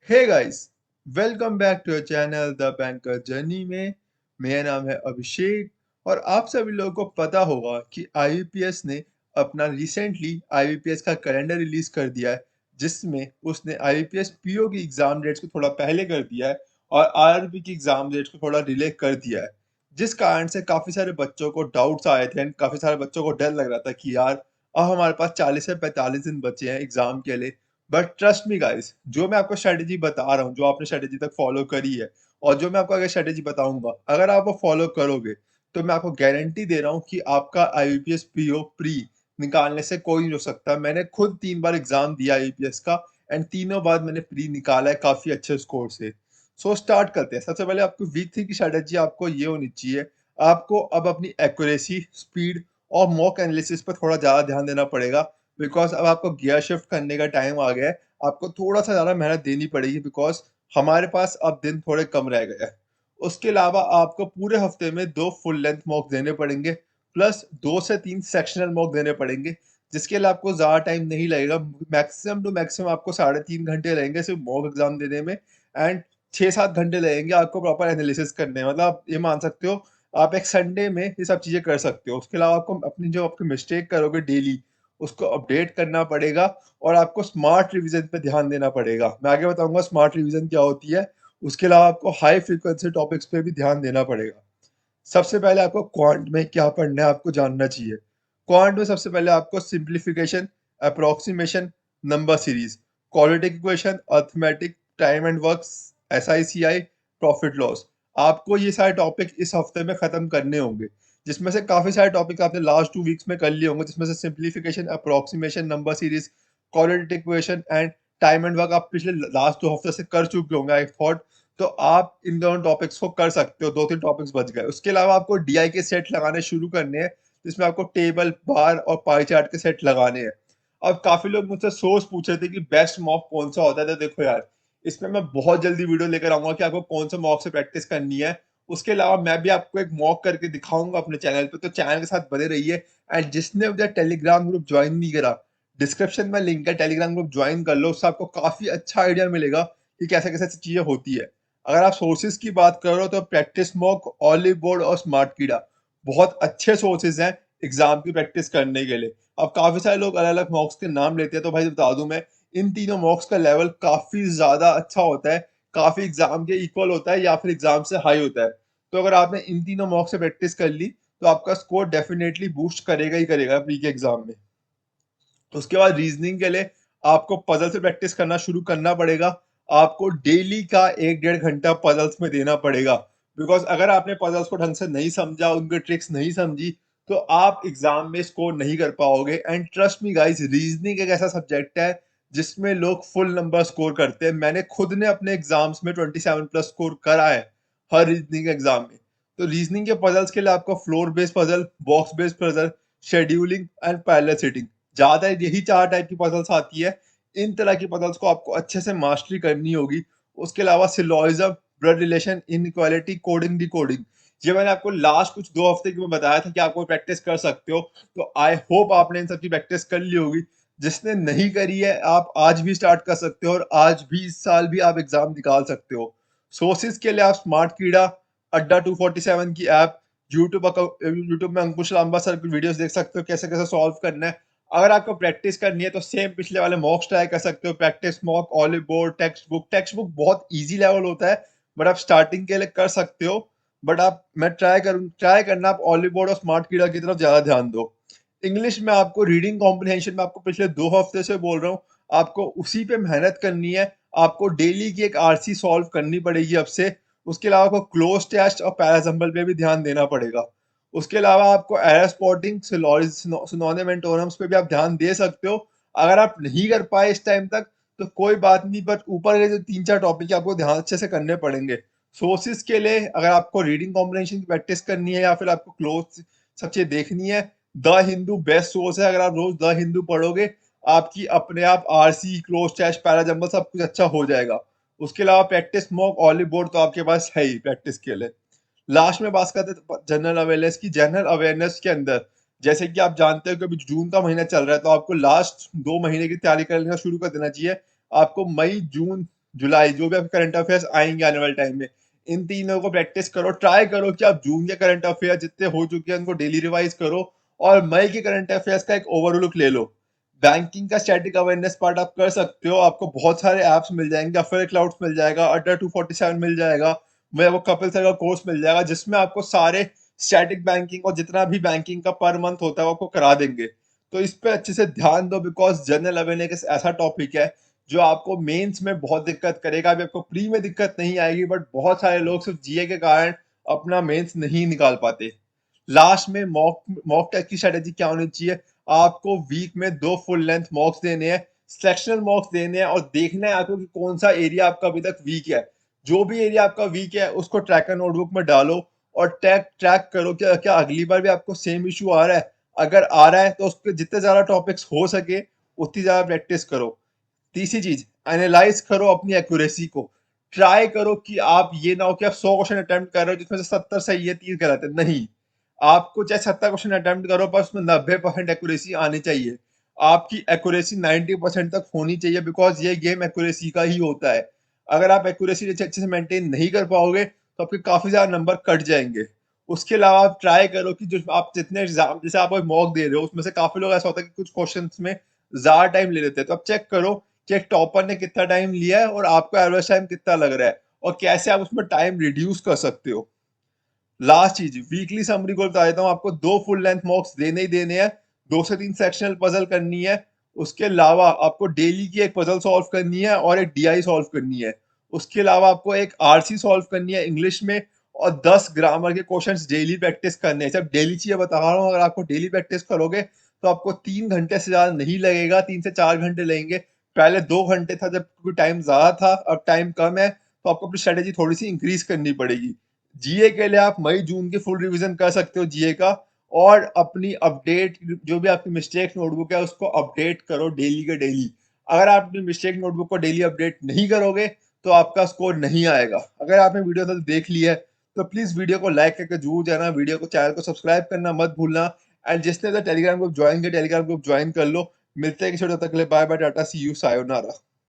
Hey guys, welcome back to your channel the banker journey में। मेरा नाम है अभिषेक और आप सभी लोगों को पता होगा कि आईबीपीएस ने अपना रिसेंटली आईबीपीएस का कैलेंडर रिलीज कर दिया है, जिसमें उसने आईबीपीएस पीओ की एग्जाम डेट्स को थोड़ा पहले कर दिया है और आरआरबी की एग्जाम डेट्स को थोड़ा डिले कर दिया है। जिस कारण से काफी सारे बच्चों को डाउट्स आए थे एंड काफी सारे बच्चों को डर लग रहा था कि यार अब हमारे पास 40 से 45 दिन बचे हैं एग्जाम के लिए। बट ट्रस्ट मी गाइस, जो मैं आपको स्ट्रेटेजी बता रहा हूँ, जो आपने स्ट्रेटेजी तक फॉलो करी है और जो मैं आपको अगर स्ट्रेटेजी बताऊंगा, अगर आप वो फॉलो करोगे तो मैं आपको गारंटी दे रहा हूँ कि आपका आईबीपीएस पीओ प्री निकालने से कोई नहीं रोक सकता। मैंने खुद 3 बार एग्जाम दिया आईबीपीएस का एंड तीनों बार मैंने प्री निकाला है काफी अच्छे स्कोर से। सो स्टार्ट करते हैं। सबसे पहले आपको वीक 3 की स्ट्रेटेजी आपको ये होनी चाहिए, आपको अब अपनी एक्यूरेसी, स्पीड और मॉक एनालिसिस पर थोड़ा ज्यादा ध्यान देना पड़ेगा। बिकॉज अब आपको गियर शिफ्ट करने का टाइम आ गया है, आपको थोड़ा सा ज्यादा मेहनत देनी पड़ेगी बिकॉज हमारे पास अब दिन थोड़े कम रह गए हैं। उसके अलावा आपको पूरे हफ्ते में 2 फुल लेंथ मॉक देने पड़ेंगे, प्लस 2 से 3 सेक्शनल मॉक देने पड़ेंगे, जिसके लिए आपको ज्यादा टाइम नहीं लगेगा। मैक्सिमम टू मैक्सिमम आपको 3.5 घंटे लगेंगे सिर्फ मॉक एग्जाम देने में एंड 6-7 घंटे लगेंगे आपको प्रॉपर एनालिसिस करने में। मतलब आप ये मान सकते हो आप एक संडे में ये सब चीजें कर सकते हो। उसके अलावा आपको अपनी जो आपकी मिस्टेक करोगे डेली उसको अपडेट करना पड़ेगा और आपको स्मार्ट रिवीजन पे ध्यान देना पड़ेगा। मैं आगे बताऊंगा स्मार्ट रिवीजन क्या होती है। उसके अलावा आपको हाई फ्रीक्वेंसी टॉपिक्स पे भी ध्यान देना पड़ेगा। सबसे पहले आपको क्वांट में क्या पढ़ना है आपको जानना चाहिए। क्वांट में सबसे पहले आपको simplification, approximation, number series, quadratic equation, arithmetic, time and works, SI CI, profit loss, आपको ये सारे टॉपिक इस हफ्ते में खत्म करने होंगे। जिसमें से काफी सारे टॉपिक आपने लास्ट 2 वीक्स में कर लिए होंगे, जिसमें से simplification, approximation, number series, quadratic equation and time and work आप पिछले लास्ट 2 हफ्ते से कर चुके होंगे आई थॉट। तो आप इन दोनों टॉपिक्स को कर सकते हो, 2-3 टॉपिक्स बच गए। उसके अलावा आपको डीआई के सेट लगाने शुरू करने हैं, जिसमें आपको टेबल, बार और पाई चार्ट के सेट लगाने हैं। अब काफी लोग मुझसे सोर्स पूछ रहे थे कि बेस्ट मॉक कौन सा होता है, तो देखो यार, इसमें मैं बहुत जल्दी वीडियो लेकर आऊंगा कि आपको कौन सा मॉक से प्रैक्टिस करनी है। उसके अलावा मैं भी आपको एक मॉक करके दिखाऊंगा अपने चैनल पे, तो चैनल के साथ बने रहिए। एंड जिसने मुझे टेलीग्राम ग्रुप ज्वाइन नहीं करा, डिस्क्रिप्शन में लिंक है, टेलीग्राम ग्रुप ज्वाइन कर लो, उससे आपको काफी अच्छा आइडिया मिलेगा कि कैसे कैसे चीजें होती है। अगर आप सोर्सेज की बात करो तो प्रैक्टिस मॉक, ऑलिव बोर्ड और स्मार्ट कीड़ा बहुत अच्छे सोर्सेज हैं एग्जाम की प्रैक्टिस करने के लिए। अब काफी सारे लोग अलग अलग मॉक्स के नाम लेते हैं, तो भाई बता दूं मैं, इन तीनों मॉक्स का लेवल काफी ज्यादा अच्छा होता है, काफी एग्जाम के इक्वल होता है या फिर एग्जाम से हाई होता है। तो अगर आपने इन तीनों मॉक से प्रैक्टिस कर ली तो आपका स्कोर डेफिनेटली बूस्ट करेगा ही करेगा प्री के एग्जाम में। उसके बाद रीजनिंग के लिए आपको पजल से प्रैक्टिस करना शुरू करना पड़ेगा। आपको डेली का 1-1.5 घंटा पजल्स में देना पड़ेगा। बिकॉज अगर आपने पजल्स को ढंग से नहीं समझा, उनके ट्रिक्स नहीं समझी, तो आप एग्जाम में स्कोर नहीं कर पाओगे। And trust me guys, reasoning एक ऐसा सब्जेक्ट है जिसमें लोग फुल नंबर स्कोर करते हैं। मैंने खुद ने अपने एग्जाम्स में 27+ स्कोर करा है हर रीजनिंग एग्जाम में। तो रीजनिंग के पजल्स के लिए आपको floor based puzzle, box based puzzle, scheduling and parallel setting, ज्यादा यही 4 टाइप की पजल्स आती है। इन तरह की पजल्स को आपको अच्छे से मास्टरी करनी होगी। उसके अलावा syllogism, blood relation, inequality, coding, decoding, ये मैंने आपको लास्ट कुछ 2 हफ्ते की में बताया था कि आपको प्रैक्टिस कर सकते हो। तो आई होप आपने इन सब की प्रैक्टिस कर ली होगी। जिसने नहीं करी है आप आज भी स्टार्ट कर सकते हो और आज भी इस साल भी आप एग्जाम निकाल सकते हो। सोर्सेज के लिए आप स्मार्ट कीड़ा, अड्डा 247 की ऐप, यूट्यूब में अंकुश लांबा सर की वीडियोस देख सकते हो कैसे कैसे सॉल्व करना है। अगर आपको प्रैक्टिस करनी है तो सेम पिछले वाले मॉक्स ट्राई कर सकते हो, practice mock, olive board, text book बहुत इजी लेवल होता है, बट आप स्टार्टिंग के लिए कर सकते हो। बट आप मैं ट्राई करना आप ऑलिव बोर्ड और स्मार्ट कीड़ा की तरफ ज्यादा ध्यान दो। इंग्लिश में आपको रीडिंग कॉम्प्रिहेंशन में आपको पिछले 2 हफ्ते से बोल रहा हूँ, आपको उसी पे मेहनत करनी है। आपको डेली की एक आरसी सॉल्व करनी पड़ेगी अब से। उसके अलावा आपको क्लोज टेस्ट और पैराजम्बल पे भी ध्यान देना पड़ेगा। उसके अलावा आपको एरर स्पॉटिंग, सिनोनिम एंटोनिम्स पे भी आप ध्यान दे सकते हो। अगर आप नहीं कर पाए इस टाइम तक तो कोई बात नहीं, बट ऊपर के जो 3-4 टॉपिक है आपको ध्यान अच्छे से करने पड़ेंगे। सोर्सेज के लिए अगर आपको रीडिंग कॉम्प्रिहेंशन की प्रैक्टिस करनी है या फिर आपको क्लोज सब चीजें देखनी है, द हिंदू बेस्ट सोर्स है। अगर आप रोज द हिंदू पढ़ोगे, आपकी अपने आप आरसी, क्लोज टेस्ट, पैराजम्बल सब कुछ अच्छा हो जाएगा। उसके अलावा प्रैक्टिस मॉक, ऑलिव बोर्ड तो आपके पास है ही प्रैक्टिस के लिए। लास्ट में बात करते हैं जनरल अवेयरनेस की। जनरल अवेयरनेस के अंदर जैसे कि आप जानते हो कि अभी जून का महीना चल रहा है, तो आपको लास्ट 2 महीने की तैयारी करना शुरू कर देना चाहिए। आपको मई, जून जुलाई, जो भी आपके करंट अफेयर्स आएंगे आने वाले टाइम में, इन तीनों को प्रैक्टिस करो। ट्राई करो कि आप जून के करंट अफेयर जितने हो चुके हैं उनको डेली रिवाइज करो और मई के करंट अफेयर्स का एक ओवरऑल लुक ले लो। बैंकिंग का स्टैटिक अवेयरनेस पार्ट आप कर सकते हो, आपको बहुत सारे ऐप्स मिल जाएंगे, अफेयर क्लाउड्स मिल जाएगा, अड्डा 247 मिल जाएगा, मैं वो कपिल सर का कोर्स मिल जाएगा जिसमें आपको सारे स्टैटिक बैंकिंग और जितना भी बैंकिंग का पर मंथ होता है वो आपको करा देंगे। तो इस पे अच्छे से ध्यान दो, बिकॉज जनरल अवेयरनेस एक ऐसा टॉपिक है जो आपको मेंस में बहुत दिक्कत करेगा। अभी आपको प्री में दिक्कत नहीं आएगी, बट बहुत सारे लोग सिर्फ जीए के कारण अपना मेंस नहीं निकाल पाते। लास्ट में मॉक मॉक टेस्ट की स्ट्रेटेजी क्या होनी चाहिए? आपको वीक में 2 फुल लेंथ मॉक्स देने हैं, सेक्शनल मॉक्स देने हैं और देखना है आपको कि कौन सा एरिया आपका अभी तक वीक है। जो भी एरिया आपका वीक है उसको ट्रैकर नोटबुक में डालो और ट्रैक ट्रैक करो क्या क्या अगली बार भी आपको सेम इशू आ रहा है। अगर आ रहा है तो उसके जितने ज्यादा टॉपिक्स हो सके उतनी ज्यादा प्रैक्टिस करो। तीसरी चीज, एनालाइज करो अपनी एक्यूरेसी को। ट्राई करो कि आप ये ना हो कि आप 100 क्वेश्चन अटेम्प्ट कर रहे हो जिसमें से 70 सही है, 30 गलत है। नहीं, आपको चाहे 70 क्वेश्चन अटेम्प्ट करो पर उसमें 90% एक्यूरेसी आनी चाहिए। आपकी एक्यूरेसी 90% तक होनी चाहिए, बिकॉज ये गेम एक्यूरेसी का ही होता है। अगर आप एक्यूरेसी अच्छे से मेंटेन नहीं कर पाओगे तो आपके काफी ज्यादा नंबर कट जाएंगे। उसके अलावा आप ट्राई करो कि जो आप जितने एग्जाम जैसे आप मॉक दे रहे हो उसमें से काफी लोग ऐसा होता है कि कुछ क्वेश्चन में ज्यादा टाइम ले लेते हैं, तो आप चेक करो कि एक टॉपर ने कितना टाइम लिया है और आपको एवरेज टाइम कितना लग रहा है और कैसे आप उसमें टाइम रिड्यूस कर सकते हो। लास्ट चीज, वीकली समरी को बता देता हूँ, आपको 2 फुल लेंथ मॉक्स देने ही देने हैं, 2 से 3 सेक्शनल पजल करनी है। उसके अलावा आपको डेली की एक पजल सॉल्व करनी है और एक डीआई सॉल्व करनी है। उसके अलावा आपको एक आरसी सॉल्व करनी है इंग्लिश में और 10 ग्रामर के क्वेश्चंस डेली प्रैक्टिस करने हैं। जब डेली चीजें बता रहा हूँ, अगर आपको डेली प्रैक्टिस करोगे तो आपको 3 घंटे से ज्यादा नहीं लगेगा, 3 से 4 घंटे लगेंगे। पहले 2 घंटे था जब टाइम ज्यादा था, अब टाइम कम है, तो आपको अपनी स्ट्रेटेजी थोड़ी सी इंक्रीज करनी पड़ेगी। जीए के लिए आप मई जून की फुल रिवीजन कर सकते हो जीए का, और अपनी अपडेट जो भी आपकी मिस्टेक नोटबुक है उसको अपडेट करो डेली के डेली। अगर आप अपनी मिस्टेक नोटबुक को डेली अपडेट नहीं करोगे तो आपका स्कोर नहीं आएगा। अगर आपने वीडियो तक देख ली है तो प्लीज वीडियो को लाइक करके जरूर जाना, वीडियो को चैनल को सब्सक्राइब करना मत भूलना। एंड जिसने तो टेलीग्राम ग्रुप ज्वाइन किया टेलीग्राम ग्रुप ज्वाइन कर लो। मिलते हैं किसी तक के लिए, बाय बाय, टाटा, सी यू, सायोनारा।